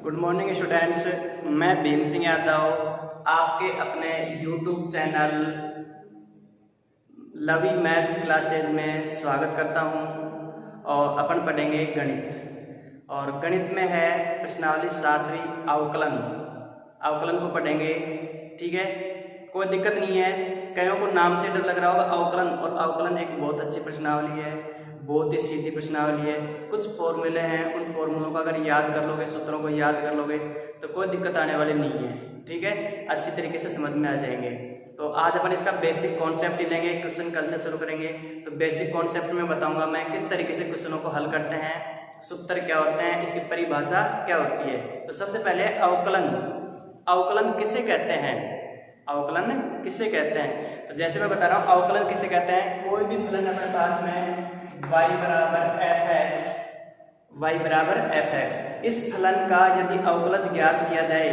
Good morning students, मैं भीम सिंह यादव आपके अपने यूट्यूब चैनल लवी मैथ्स क्लासेज में स्वागत करता हूं। और अपन पढ़ेंगे गणित, और गणित में है प्रश्नावली 7वीं अवकलन। अवकलन को पढ़ेंगे, ठीक है, कोई दिक्कत नहीं है। कईयों को नाम से डर लग रहा होगा अवकलन, और अवकलन एक बहुत अच्छी प्रश्नावली है, बहुत ही सीधी प्रश्नावली है। कुछ फॉर्मूले हैं, उन फॉर्मूलों को अगर याद कर लोगे, सूत्रों को याद कर लोगे तो कोई दिक्कत आने वाली नहीं है, ठीक है, अच्छी तरीके से समझ में आ जाएंगे। तो आज अपन इसका बेसिक कॉन्सेप्ट ही लेंगे, क्वेश्चन कल से शुरू करेंगे। तो बेसिक कॉन्सेप्ट में बताऊंगा मैं किस तरीके से क्वेश्चनों को हल करते हैं, सूत्र क्या होते हैं, इसकी परिभाषा क्या होती है। तो सबसे पहले अवकलन। अवकलन किसे कहते हैं? अवकलन किसे कहते हैं? तो जैसे मैं बता रहा हूँ, अवकलन किसे कहते हैं, कोई भी फलन अपने पास में y बराबर एफ एक्स, इस फलन का यदि अवकलज ज्ञात किया जाए,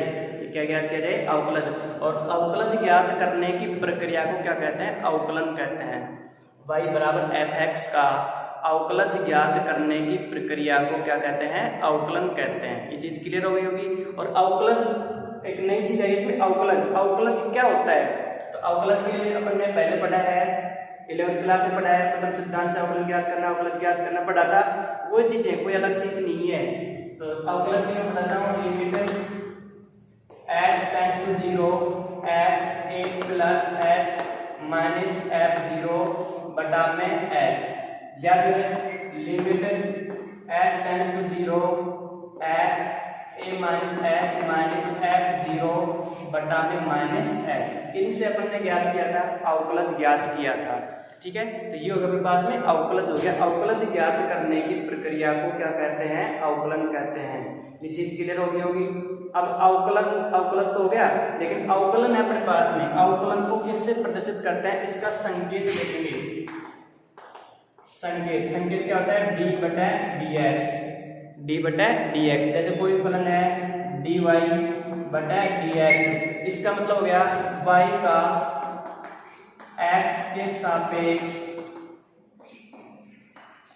क्या ज्ञात किया जाए? अवकलज। और अवकलज ज्ञात करने की प्रक्रिया को क्या कहते हैं? अवकलन कहते हैं। y बराबर एफ एक्स का अवकलज ज्ञात करने की प्रक्रिया को क्या कहते हैं? अवकलन कहते हैं। ये चीज क्लियर हो गई होगी। और अवकलज एक नई चीज है इसमें। अवकलज, अवकलज क्या होता है? तो अवकलज के लिए अपन ने पहले पढ़ा है, 11वीं क्लास में पढ़ा है, प्रथम सिद्धांत से अवकलन ज्ञात करना, अवकलज ज्ञात करना पढ़ा था। वो चीजें कोई अलग चीज नहीं है। तो अवकलन के लिए बताता हूँ, limit h tends to 0 f a plus x minus f0 बटा में x, या फिर limit h tends to 0 f a minus h minus f0 बटा में माइनस x। इनसे अपन ने ज्ञात किया था, अवकलज ज्ञात किया था, ठीक है। तो ये होगा मेरे पास में अवकलज हो गया। अवकलज ज्ञात करने की प्रक्रिया को क्या कहते हैं? अवकलन कहते हैं। ये चीज क्लियर हो गई होगी। अब अवकलन, अवकलज तो हो गया, लेकिन अवकलन है अपने पास में। अवकलन को किससे प्रदर्शित करते हैं? इसका संकेत देखेंगे। संकेत, संकेत क्या होता है? d बटा dx, d बटा dx। जैसे कोई फलन है dy बटा dx, इसका मतलब हो गया y का x के सापेक्ष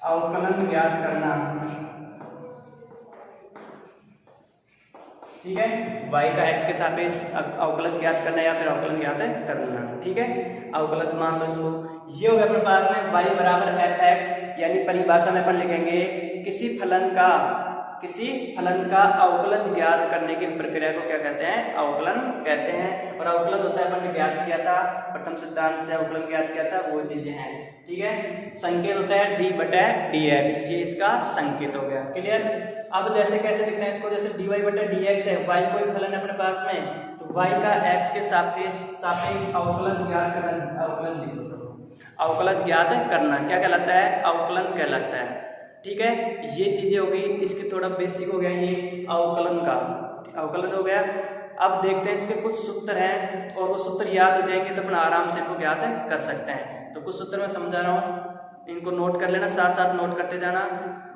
अवकलन ज्ञात करना, ठीक है। y का x के सापेक्ष अवकलन ज्ञात करना या फिर अवकलन ज्ञात करना, ठीक है। अवकलन मान लो इसको। ये हो गया अपने पास में y बराबर एफ एक्स, यानी परिभाषा में अपन लिखेंगे किसी फलन का अवकलज ज्ञात करने की प्रक्रिया को क्या कहते हैं? अवकलन कहते हैं। और अवकलन होता है, अपन ने ज्ञात किया था, प्रथम सिद्धांत से अवकलन ज्ञात किया था, वो चीजें हैं, ठीक है। संकेत होता है d बटा dx, ये इसका संकेत हो गया, क्लियर। अब जैसे कैसे लिखते हैं इसको? जैसे dy बटा dx है, y कोई फलन है अपने पास में, तो y का x के सापेक्ष अवकलज ज्ञात करना, अवकलज लिखो, अवकलज ज्ञात करना क्या कहलाता है? अवकलन कहलाता है, ठीक है। ये चीजें हो गई, इसके थोड़ा बेसिक हो गया ये अवकलन का, अवकलन हो गया। अब देखते हैं इसके कुछ सूत्र हैं, और वो सूत्र याद हो जाएंगे तो अपन आराम से इनको ज्ञात कर सकते हैं। तो कुछ सूत्र मैं समझा रहा हूँ, इनको नोट कर लेना, साथ साथ नोट करते जाना,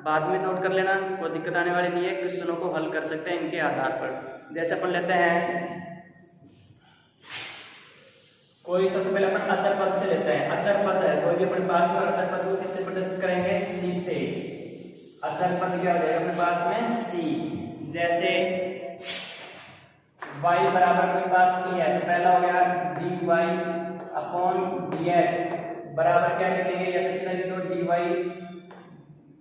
बाद में नोट कर लेना, कोई दिक्कत आने वाली नहीं है। क्वेश्चनों को हल कर सकते हैं इनके आधार पर। जैसे अपन लेते हैं कोई, सबसे पहले अपन अचर पद से लेते हैं। अचर पद है कोई भी अपने पास में, अचर पद को किससे प्रदर्शित करेंगे? c से। अचर पद क्या हो जाएगा अपने पास में? c। जैसे y बराबर अपने पास c है, तो पहला हो गया dy अपॉन dx बराबर क्या लिखेंगे? या किसी तरह तो dy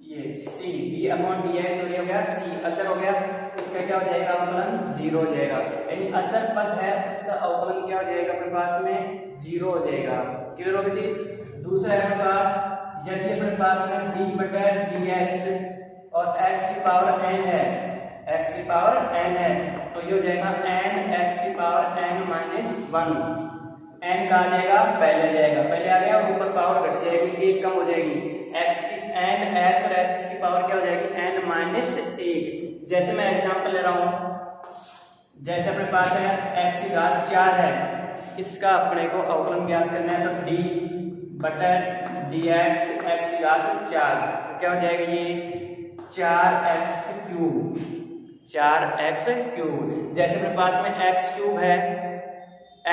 ये c, d अपॉन dx हो गया c, अचर हो गया। इसका क्या हो जाएगा? अवकलन 0 हो जाएगा, यानी अचर पद है उसका अवकलन क्या हो जाएगा अपने पास में? 0 हो जाएगा, क्लियर होगी चीज। दूसरा है अपने पास, यदि अपने पास में d बटा dx और x की पावर n है, x की पावर n है, तो ये हो जाएगा n x की पावर n माइनस 1। n का आ जाएगा, पहले जाएगा, पहले आ गया, और ऊपर पावर घट जाएगी, एक कम हो जाएगी, x की n x और x की पावर क्या हो जाएगी? n minus 1। जैसे मैं एग्जांपल ले रहा हूं, जैसे अपने पास है x की घात 4 है, इसका अपने को अवकलन ज्ञात करना है, तो d बटा dx x की घात 4, तो क्या हो जाएगा? ये 4x क्यूब, 4x क्यूब। जैसे अपने पास में x क्यूब है,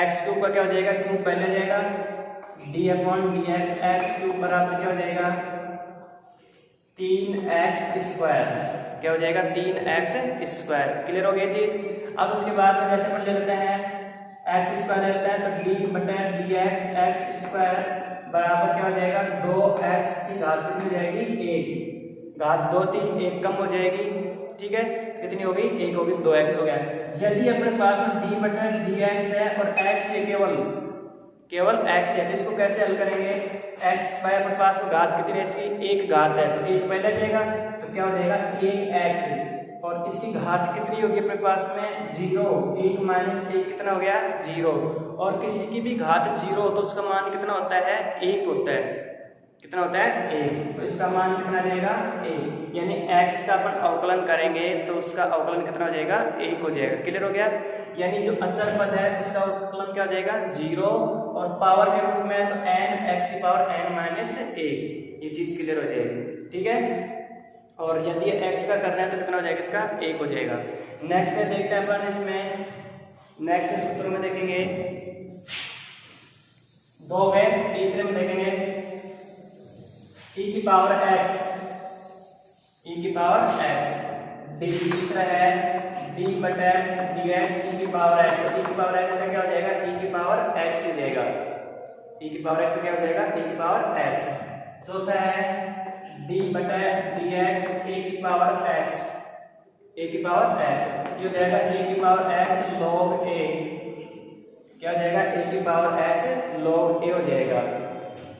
x क्यूब का क्या हो जाएगा? क्यूब पहले जाएगा, d upon dx x cube बराबर क्या हो जाएगा? 3x स्क्वायर, क्या हो जाएगा 3x²। क्लियर हो गई चीज। अब उसके बाद में जैसे अपन ले लेते हैं x² ले लेते हैं तो d/dx x² बराबर क्या हो जाएगा 2x की घात कितनी हो जाएगी 1, घात 2 3 1 कम हो जाएगी, ठीक है, कितनी होगी 1 होगी 2x हो गया। यदि अपने पास में d/dx है और x है केवल x है तो इसको कैसे हल करेंगे, x पर अपने पास में घात कितनी है इसकी 1 घात है तो 1 पहले जाएगा तो क्या हो जाएगा 1x और इसकी घात कितनी होगी अपने पास में 0, 1 माइनस 1 कितना हो गया 0 और किसी की भी घात 0 हो तो उसका मान कितना होता है 1 होता है, कितना होता है 1, तो इसका मान कितना आ जाएगा 1, यानी x का अपन अवकलन करेंगे तो उसका अवकलन कितना हो जाएगा 1 हो जाएगा। क्लियर हो गया। यानी जो अचर पद है उसका अवकलन क्या हो जाएगा 0 और पावर के रूप में है तो n x⁻n-1, ये चीज क्लियर हो जाएगी, ठीक है। और यदि x का करना है तो कितना हो जाएगा इसका 1 हो जाएगा। नेक्स्ट में देखते हैं अपन इसमें नेक्स्ट सूत्र में देखेंगे 2 में, तीसरे में देखेंगे e की पावर x तीसरा है d/dx e की पावर x, तो e की पावर x का क्या हो जाएगा e की पावर x हो जाएगा, e की पावर x क्या हो जाएगा e की पावर x। चौथा है d/dx a की पावर x, ये हो जाएगा a की पावर x log a, क्या हो जाएगा a की पावर x log a हो जाएगा।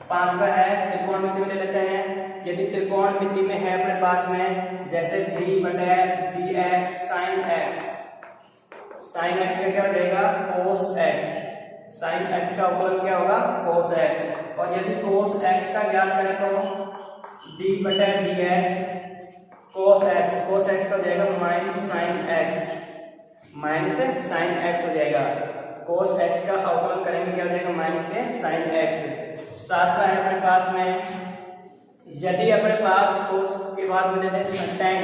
पांचवा है त्रिकोणमिति में ले लेते हैं। यदि त्रिकोणमिति में है अपने पास में जैसे d/dx sin x का क्या हो जाएगा cos x, sin x का अवकलन क्या होगा cos x, और यदि cos x का ज्ञात करें तो d/dx cos x का हो जाएगा माइनस sin x हो जाएगा। cos x का अवकलन करेंगे क्या हो जाएगा माइनस के sin x। सातवां है अपने पास में यदि अपने पास cos के बाद में लेते हैं tan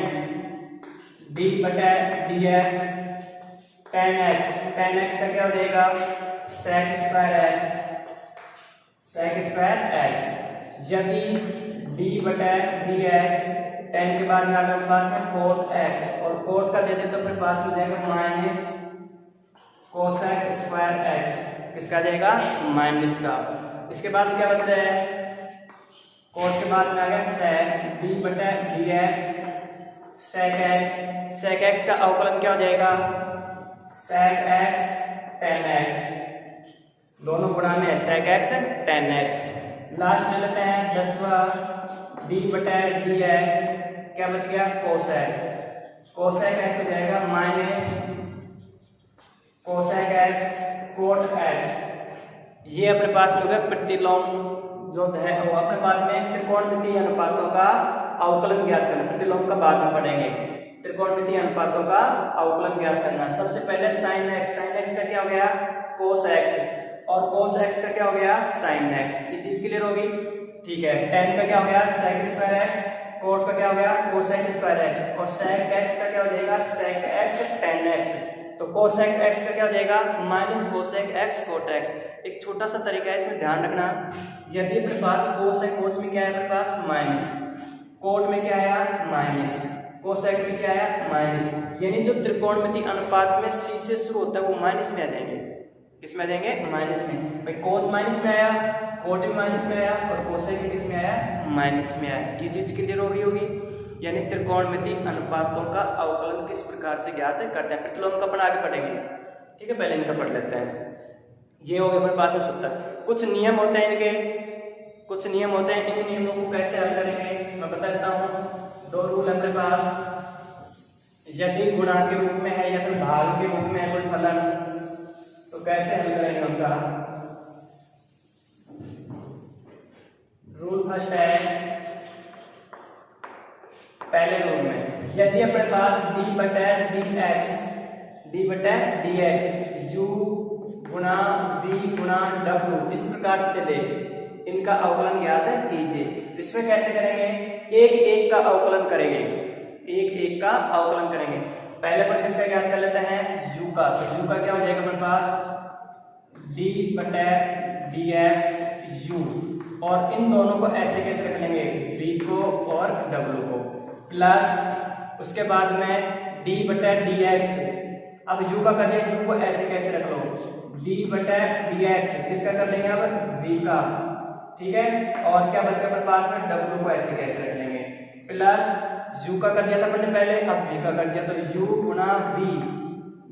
d/dx tan x का क्या हो जाएगा sec² x। यदि d/dx tan के बाद में अपने पास में cot x और cot का दे दे तो अपने पास में जाएगा माइनस cosec² x, किसका जाएगा माइनस का। इसके बाद में क्या बच रहा है cot के बाद में आ गया sec d/dx sec x का अवकलन क्या हो जाएगा sec x tan x, दोनों गुणा में sec x tan x। Last ले लेते हैं 10वां d/dx क्या बच गया cosec x हो जाएगा minus cosec x cot x। ये अपने पास में हो गया प्रतिलोम जो है वो अपने पास में त्रिकोणमितीय अनुपातों का अवकलन ज्ञात करना, प्रतिलोम का बाद में पढ़ेंगे। त्रिकोणमितीय अनुपातों का अवकलन ज्ञात करना। सबसे पहले sin x का क्या हो गया cos x और cos x का क्या हो गया sin x, ये चीज क्लियर होगी, ठीक है। tan का क्या हो गया sec² x, cot का क्या हो गया cosec² x और sec x का क्या हो जाएगा sec x tan x, तो cosec x का क्या हो जाएगा minus cosec x cot x। एक छोटा सा तरीका है इसमें ध्यान रखना, यदि अपने पास cos है, cos में क्या है अपने पास माइनस, cot में क्या आया माइनस, cosec में क्या आया माइनस, यानी जो त्रिकोणमिति अनुपात में c से शुरू होता है वो माइनस में आ जाएंगे, किसमें आ जाएंगे माइनस में। भाई cos माइनस में आया, cot भी माइनस में आया और cosec भी किसमें आया माइनस में आया। ये चीज क्लियर हो गई होगी। यानी त्रिकोणमिति अनुपातों का अवकलन किस प्रकार से ज्ञात करते हैं। प्रतिलोम का अपन आगे पढ़ेंगे, ठीक है, पहले इनका पढ़ लेते हैं। ये हो गया अपने पास में सूत्र। कुछ नियम होते हैं इनके, कुछ नियम होते हैं, इन नियमों को कैसे हल करेंगे मैं बता देता हूँ। 2 रूल अपने पास, यदि गुणा के रूप में है या फिर भाग के रूप में है कोई फलन तो कैसे हल करेंगे उनका। रूल फर्स्ट है, पहले रूल में यदि अपने पास d/dx u गुणा v गुणा w इस प्रकार से दे, इनका अवकलन ज्ञात कीजिए। तो इसमें कैसे करेंगे, एक एक का अवकलन करेंगे, एक एक का अवकलन करेंगे। पहले अपन किसका ज्ञात कर लेते हैं u का, तो u का क्या हो जाएगा अपने पास d/dx u, और इन दोनों को ऐसे कैसे रख लेंगे v को और w को, प्लस उसके बाद में डी बटा डी एक्स, अब यू का कर लिया, यू को ऐसे कैसे रख लो, डी बटा डी एक्स, किसका कर लेंगे अब वी का, ठीक है। और क्या बचा अपने पास में, डब्ल्यू को ऐसे कैसे रख लेंगे, प्लस यू का कर दिया था अपने पहले, अब वी का कर दिया, तो यू गुणा वी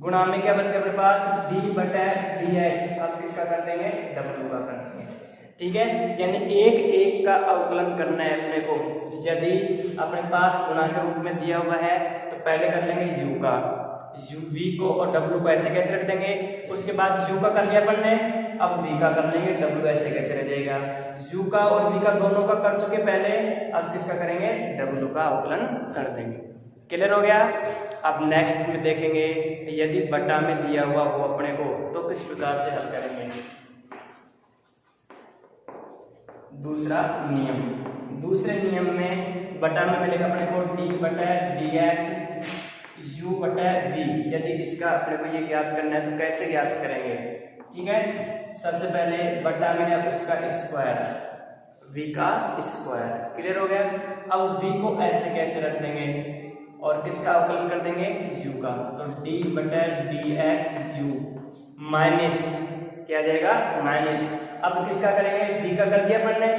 गुणा में क्या बच गया अपने पास, डी बटा डी एक्स, अब किसका कर देंगे, डब्ल्यू का कर देंगे, ठीक है। यानी एक एक का अवकलन करना है अपने को। यदि अपने पास गुणा के रूप में दिया हुआ है तो पहले कर लेंगे यू का, यू वी को और डब्ल्यू को ऐसे कैसे रख देंगे, उसके बाद यू का कर लिया अपन ने, अब वी का कर लेंगे, डब्ल्यू ऐसे कैसे रह जाएगा, यू का और वी का दोनों का कर चुके पहले, अब किसका करेंगे, डब्ल्यू का अवकलन कर देंगे। क्लियर हो गया। अब नेक्स्ट में देखेंगे यदि बटा में दिया हुआ हो अपने को तो किस प्रकार से हल करेंगे। दूसरा नियम, दूसरे नियम में बटा में मिलेगा अपने को डी बटा डी एक्स यू बटा वी। यदि इसका अपने को ये ज्ञात करना है तो कैसे ज्ञात करेंगे, ठीक है। सबसे पहले बटा में है उसका स्क्वायर, वी का स्क्वायर, क्लियर हो गया। अब वी को ऐसे कैसे रख देंगे और किसका अवकलन कर देंगे, यू का, तो डी बटा डी एक्स यू माइनस क्या जाएगा, माइनस, अब किसका करेंगे, वी का कर दिया अपन ने,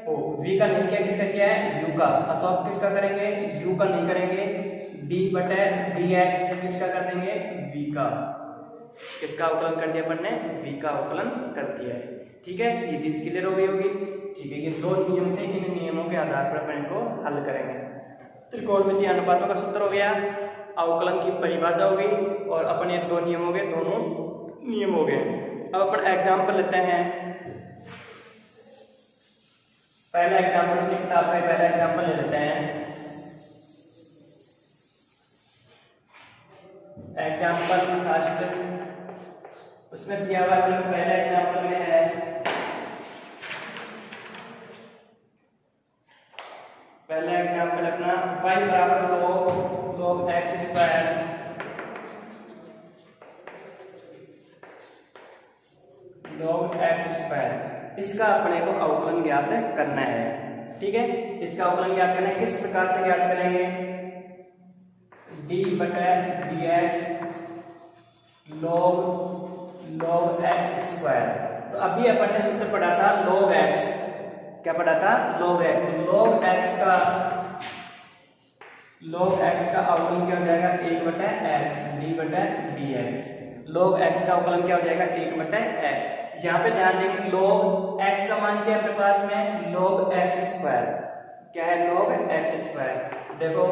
ओ वी का नहीं किया, किसका किया है, यू का, तो अब किसका करेंगे, यू का नहीं करेंगे, डी बटा डी एक्स किसका कर देंगे, वी का, किसका अवकलन कर दिया अपन ने, वी का अवकलन कर दिया है, ठीक है। ये चीज क्लियर हो गई होगी, ठीक है। ये दो नियम थे, इन नियमों के आधार पर अपन इनको हल करेंगे। त्रिकोणमितीय अनुपातों का सूत्र हो गया, अवकलन की परिभाषा हो गई और अपन ये दो नियम हो गए, दोनों नियम हो गए। अब अपन एग्जाम्पल लेते हैं, पहला एग्जाम्पल अपनी किताब का पहला एग्जाम्पल ले लेते हैं। एग्जाम्पल फर्स्ट, उसमें दिया हुआ पहला एग्जाम्पल में है, पहला एग्जाम्पल अपना y बराबर log x square log x square, इसका अपने को अवकलन ज्ञात करना है, ठीक है। इसका अवकलन ज्ञात करना है, किस प्रकार से ज्ञात करेंगे, d बटा D x log x square. तो अभी अपन ने सूत्र पढ़ा था log x, क्या पढ़ा था, log x, तो log x का अवकलन क्या हो जाएगा, 1 बटा x d बटा डी एक्स, log x का अवकलन क्या हो जाएगा, 1 बटा x। यहाँ पे ध्यान देंगे log x का मान क्या है अपने पास में, log x स्क्वायर, क्या है, log x स्क्वायर, देखो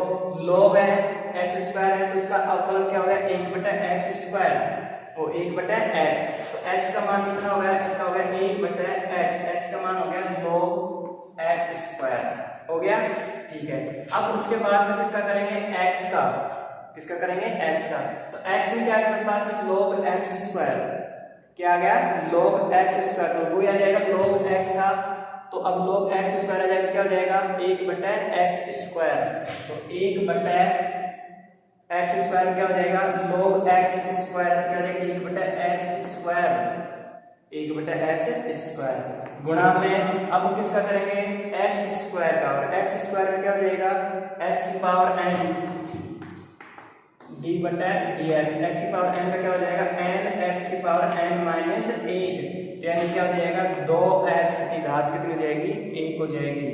log है x स्क्वायर है तो इसका अवकलन क्या हो गया, 1 बटा x स्क्वायर, वो 1 बटा x, तो x का मान कितना हो गया, इसका हो गया 1 बटा x का मान हो गया log x स्क्वायर, हो गया, ठीक है। अब उसके बाद में किसका करेंगे, x का, किसका करेंगे, x का, तो x में क्या है अपने पास में log x स्क्वायर, क्या आ गया, log x स्क्वायर, तो वो आ जाएगा log x का, तो अब log x स्क्वायर आ जाएगा, क्या हो जाएगा, 1 बटा x स्क्वायर, तो 1 बटा x स्क्वायर क्या हो जाएगा, log x स्क्वायर क्या हो जाएगा, 1 बटा x स्क्वायर, 1 बटा x स्क्वायर गुणा में, अब किसका करेंगे, x स्क्वायर का, और x स्क्वायर का क्या हो जाएगा, x की पावर n d बटा डी एक्स, x की पावर n का क्या हो जाएगा, n x की पावर n माइनस 1, यानी क्या हो जाएगा, 2x की घात कितनी हो जाएगी, 1 हो जाएगी।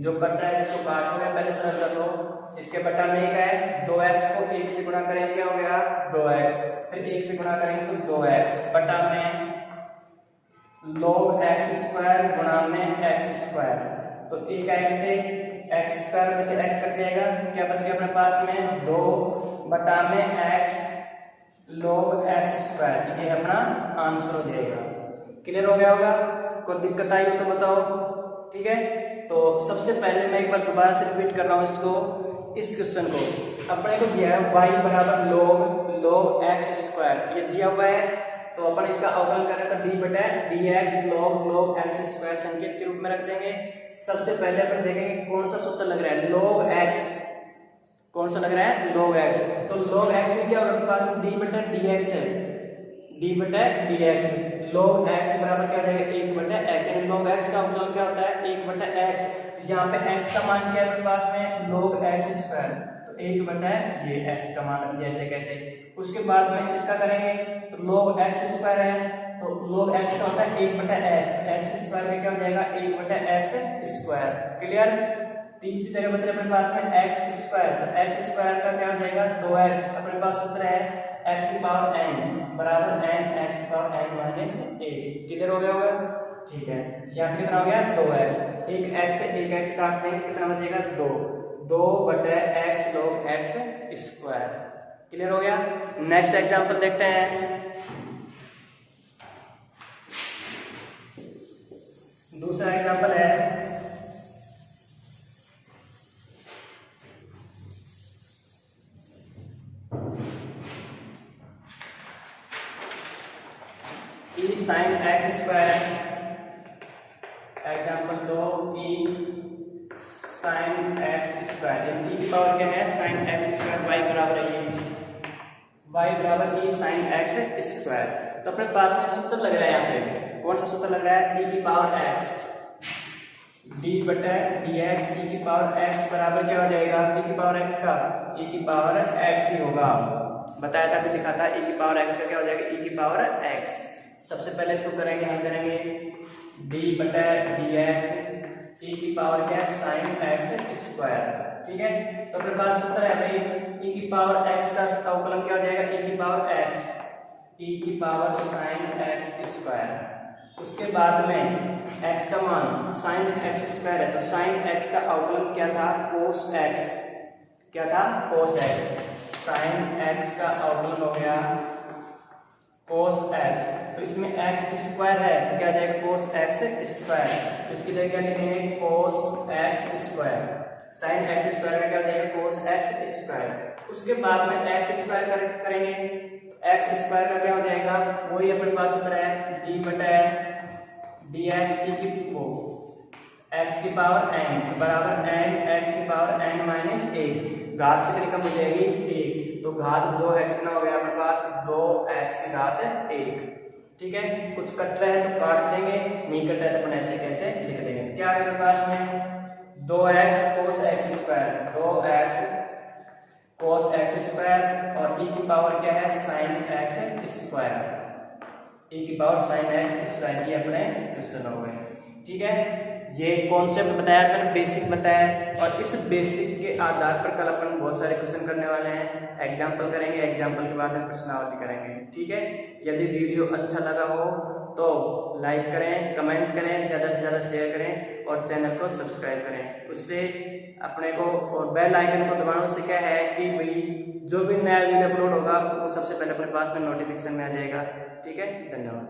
जो कट रहा है जिसको काटोगे पहले सरल कर लो, इसके बटा में 1 है, 2x को 1 से गुणा करेंगे क्या हो गया, 2x, फिर 1 से गुणा करेंगे तो 2x बटा में log x स्क्वायर गुणा में x स्क्वायर, तो एक x से x स्क्वायर में से x कट जाएगा, क्या बच गया अपने पास में, 2 बटा में x log x स्क्वायर, ये अपना आंसर हो जाएगा। क्लियर हो गया होगा, कोई दिक्कत आई हो तो बताओ, ठीक है। तो सबसे पहले मैं एक बार दोबारा से रिपीट कर रहा हूँ इसको, इस क्वेश्चन को अपने को दिया है y बराबर log x स्क्वायर, ये दिया हुआ है, तो अपन इसका अवकलन करें तो d बटा D x log x square संकेत के रूप में रख देंगे। सबसे पहले अपन देखेंगे कौन सा सूत्र लग रहा है, log x, कौन सा लग रहा है, log x, तो log x में क्या होगा अपने पास d बटा डी एक्स है, d बटा डी एक्स, log x बराबर क्या हो जाएगा, 1 बटा x, यानी log x का अवकलन क्या होता है, 1 बटा x, यहाँ पे x का मान क्या है अपने पास में, log x स्क्वायर, तो 1 बटा ये x का मान जैसे कैसे। उसके बाद में इसका करेंगे तो log x स्क्वायर है, तो log x का होता है 1 बटा x स्क्वायर में क्या हो जाएगा 1 बटा x स्क्वायर। क्लियर। तीसरी जगह बच रहा है अपने पास में x स्क्वायर, तो x स्क्वायर का क्या हो जाएगा 2x। अपने पास सूत्र है x की पावर n बराबर n x की पावर n माइनस 1। क्लियर हो गया होगा। ठीक है, यहाँ पे कितना हो गया 2x, एक x से एक x काट देंगे कितना बचेगा 2 बटे x log x square. Clear हो गया। नेक्स्ट एग्जांपल देखते हैं। दूसरा एग्जांपल है e sin x square. Example 2 e sin x square, e की पावर क्या है sin x स्क्वायर, y बराबर है ये y बराबर e sin x स्क्वायर। तो अपने पास में सूत्र लग रहा है, यहाँ पे कौन सा सूत्र लग रहा है e की पावर x d बटा dx, e की पावर x बराबर क्या हो जाएगा e की पावर x का e की पावर x ही होगा। बताया था, अभी लिखा था e की पावर x का क्या हो जाएगा e की पावर x। सबसे पहले इसको करेंगे, हम करेंगे d बटा dx, e की पावर क्या है sin x स्क्वायर। ठीक है, तो अपने पास सूत्र है भाई e की पावर x का अवकलन क्या हो जाएगा e की पावर x, e की पावर sin x स्क्वायर। उसके बाद में x का मान sin x स्क्वायर है, तो sin x का अवकलन क्या था cos x, क्या था cos x। sin x का अवकलन हो गया cos x, तो इसमें x स्क्वायर है तो क्या आ जाएगा cos x स्क्वायर। तो इसकी जगह क्या लिखेंगे cos x square. sin x square का क्या आ जाएगा cos x स्क्वायर। उसके बाद में x स्क्वायर करेंगे, x स्क्वायर का क्या हो जाएगा वही अपने पास सूत्र है d बटा dx x की पावर n बराबर n x की पावर n माइनस 1। घात कितनी कम हो जाएगी 1, तो घात 2 है, कितना हो गया अपने पास 2x की घात 1। ठीक है, कुछ कट रहा है तो काट देंगे, नहीं कट रहा है तो अपन ऐसे कैसे लिख देंगे। तो क्या है अपने पास में 2x cos x square, 2x cos x square और e की पावर क्या है sin x स्क्वायर, e की पावर sin x स्क्वायर। ये अपने क्वेश्चन हो गए। ठीक है, ये कॉन्सेप्ट बताया था, मैंने बेसिक बताया, और इस बेसिक के आधार पर कल अपन बहुत सारे क्वेश्चन करने वाले हैं। एग्जाम्पल करेंगे, एग्जाम्पल के बाद हम प्रश्नावली करेंगे। ठीक है, यदि वीडियो अच्छा लगा हो तो लाइक करें, कमेंट करें, ज़्यादा से ज़्यादा शेयर करें और चैनल को सब्सक्राइब करें। उससे अपने को और बेल आइकन को दबाने से क्या है कि भाई जो भी नया वीडियो अपलोड होगा वो सबसे पहले अपने पास में नोटिफिकेशन में आ जाएगा। ठीक है, धन्यवाद।